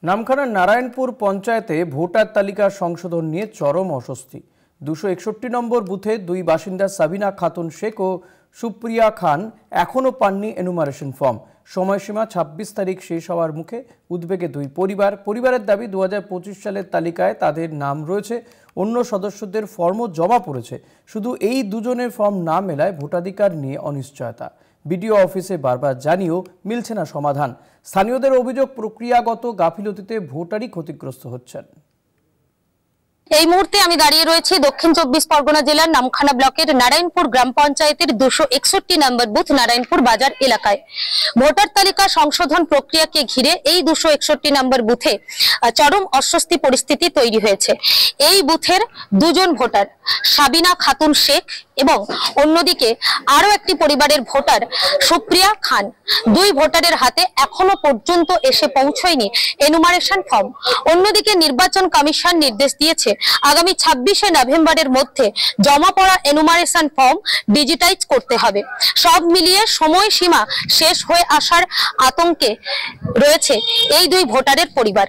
নামখানার নারায়ণপুর পঞ্চায়েতে ভোটার তালিকা সংশোধন নিয়ে চরম অস্বস্তি। 261 নম্বর বুথে দুই বাসিন্দা সাবিনা খাতুন শেখ ও সুপ্রিয়া খান এখনও পাননি এনুমারেশন ফর্ম। সময়সীমা 26 তারিখ শেষ হওয়ার মুখে উদ্বেগে দুই পরিবারের দাবি 2025 সালের তালিকায় তাদের নাম রয়েছে, অন্য সদস্যদের ফর্মও জমা পড়েছে। শুধু এই দুজনের ফর্ম না মেলায় ভোটাধিকার নিয়ে অনিশ্চয়তা। বিডিও অফিসে বারবার জানিয়েও মিলছে না সমাধান। স্থানীয়দের অভিযোগ, প্রক্রিয়াগত গাফিলতিতে ভোটারই ক্ষতিগ্রস্ত হচ্ছেন। এই মুহূর্তে আমি দাঁড়িয়ে রয়েছি দক্ষিণ 24 পরগনা জেলার নামখানা ব্লকের নারায়ণপুর গ্রাম পঞ্চায়েতের 261 নম্বর বুথ নারায়ণপুর বাজার এলাকায়। ভোটার তালিকা সংশোধন প্রক্রিয়াকে ঘিরে এই 261 নম্বর বুথে চরম অস্বস্তি পরিস্থিতি তৈরি হয়েছে। এই বুথের দুজন ভোটার সাবিনা খাতুন শেখ এবং অন্যদিকে আরো একটি পরিবারের ভোটার সুপ্রিয়া খান, দুই ভোটারের হাতে এখনো পর্যন্ত এসে পৌঁছয়নি এনুমারেশন ফর্ম। অন্যদিকে নির্বাচন কমিশন নির্দেশ দিয়েছে আগামী 26শে নভেম্বরের মধ্যে জমা পড়া এনুমারেশন ফর্ম ডিজিটাইজ করতে হবে। সব মিলিয়ে সময়সীমা শেষ হয়ে আসার আতঙ্কে রয়েছে এই দুই ভোটারের পরিবার।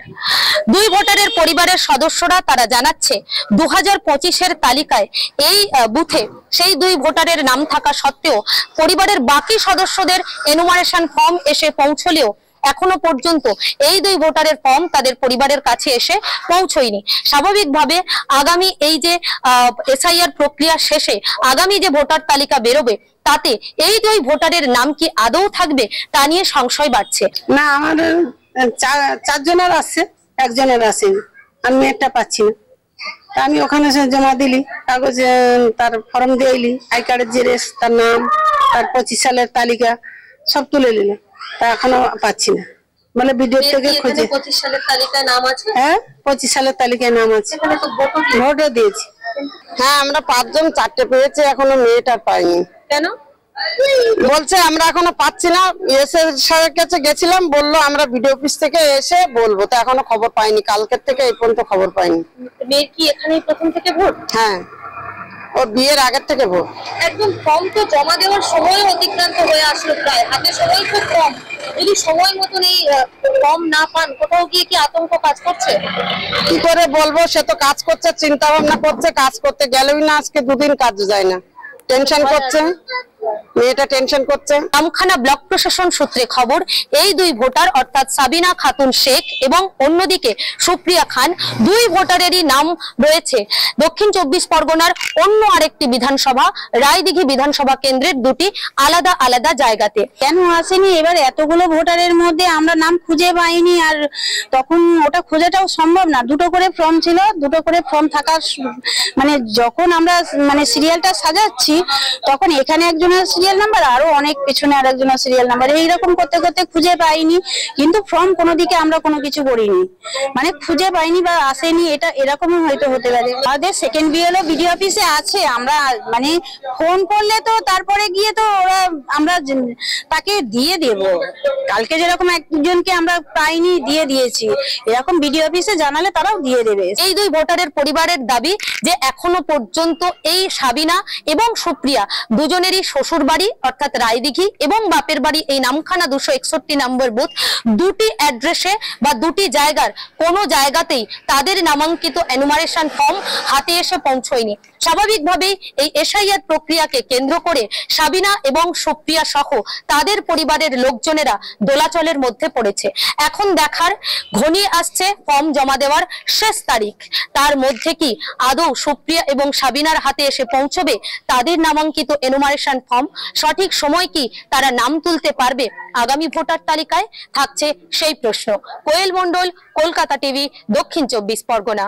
দুই ভোটারের পরিবারের সদস্যরা তারা জানাচ্ছে 2025-এর তালিকায় এই বুথে সেই দুই ভোটারের নাম থাকা সত্ত্বেও পরিবারের বাকি সদস্যদের এনুমারেশন ফর্ম এসে পৌঁছলেও এখনো পর্যন্ত এই দুই ভোটারের ফর্ম তাদের পরিবারের কাছে এসে পৌঁছয়নি। স্বাভাবিকভাবে আগামী এই যে এসআইআর প্রক্রিয়া শেষে আগামী যে ভোটার তালিকা বেরোবে তাতে এই দুই ভোটারের নাম কি আদৌ থাকবে তা নিয়ে সংশয় বাড়ছে। না, আমাদের চারজনের আছে, একজনের আছে, আমি একটা পাচ্ছি না। আমি ওখানে জমা দিলি, কাগজ তার ফর্ম দিয়েলি, আই কার্ডের জেরক্স, তার নাম, তার 25 সালের তালিকা সব তুলে নিল, তা এখনো পাচ্ছি না। মানে ভিডিও থেকে খুঁজে 25 সালের তালিকায় নাম আছে। হ্যাঁ, 25 সালের তালিকায় নাম আছে, ভোটও দিয়েছি। হ্যাঁ, আমরা 5 জন 4টে পেয়েছি, এখনো মেয়েটা পাইনি। কেন বলছে আমরা এখনো পাচ্ছি না। এসে স্যারের কাছে গেছিলাম, বললো আমরা ভিডিও অফিস থেকে এসে বলবো, তো এখনো খবর পাইনি। কালকের থেকে এই পর্যন্ত খবর পাইনি। মেয়ের কি এখানেই প্রথম থেকে ভোট? হ্যাঁ, ওর বিয়ের আগের থেকে ভোট। একদম ফর্ম তো জমা দেওয়ার সময় অতিক্রান্ত হয়ে আসলো, প্রায় হাতে সময় খুব কম। যদি সময় মতন এই ফর্ম না পান, কোথাও গিয়ে কি আতঙ্ক কাজ করছে? কি করে বলবো, সে তো কাজ করছে, চিন্তা ভাবনা করছে, কাজ করতে গেলেই না আজকে 2 দিন কাজ যায় না, টেনশন করছে, মেয়েটা টেনশন করছে। নামখানা ব্লক প্রশাসন সূত্রে খবর, এই দুই ভোটার অর্থাৎ সাবিনা খাতুন শেখ এবং অন্যদিকে সুপ্রিয়া খান, দুই ভোটারেরই নাম রয়েছে দক্ষিণ 24 পরগনার অন্য আরেকটি বিধানসভা রায়দিঘি বিধানসভা কেন্দ্রের দুটি আলাদা আলাদা জায়গাতে। কেন আসেনি এবার এতগুলো ভোটারের মধ্যে আমরা নাম খুঁজে পাইনি, আর তখন ওটা খোঁজাটাও সম্ভব না। 2টো করে ফর্ম ছিল, 2টো করে ফর্ম থাকার মানে যখন আমরা মানে সিরিয়ালটা সাজাচ্ছি তখন এখানে একজনের সিরিয়াল নাম্বার, আরো অনেক পেছনে আরেকজনের সিরিয়াল নাম্বার, এইরকম করতে করতে খুঁজে পাইনি। কিন্তু ফর্ম কোনো দিকে আমরা কোনো কিছু করিনি, মানে খুঁজে পাইনি বা আসেনি, এটা এরকমও হয়তো হতে পারে। আমাদের সেকেন্ড বিএলও বিডিও অফিসে আছে, আমরা মানে ফোন করলে তো তারপরে গিয়ে তো ওরা আমরা তাকে দিয়ে দেব। কালকে যেরকম একজনকে আমরা পাইনি, দিয়ে দিয়েছি, এরকম বিডিও অফিসে জানালে তারাও দিয়ে দেবে। এই দুই ভোটারের পরিবারের দাবি যে এখনো পর্যন্ত এই সাবিনা এবং সুপ্রিয়া দুজনেরই শ্বশুর বাড়ি অর্থাৎ রায়দিঘি এবং বাপের বাড়ি এই নামখানা 261 নম্বর বুথ, দুটি অ্যাড্রেসে বা দুটি জায়গার কোনো জায়গাতেই তাদের নামাঙ্কিত এনুমারেশন ফর্ম হাতে এসে পৌঁছয়নি। স্বাভাবিকভাবেই এই এসআইআর প্রক্রিয়াকে কেন্দ্র করে সাবিনা এবং সুপ্রিয়া সহ তাদের পরিবারের লোকজনেরা দোলাচলের মধ্যে পড়েছে। এখন দেখার, ঘনিয়ে আসছে ফর্ম জমা দেওয়ার শেষ তারিখ, তার মধ্যে কি আদৌ সুপ্রিয়া এবং সাবিনার হাতে এসে পৌঁছবে তাদের নামাঙ্কিত এনুমারেশন ফর্ম? সঠিক সময় কি তারা নাম তুলতে পারবে আগামী ভোটার তালিকায়? থাকছে সেই প্রশ্ন। কোয়েল মন্ডল, কলকাতা টিভি, দক্ষিণ 24 পরগনা।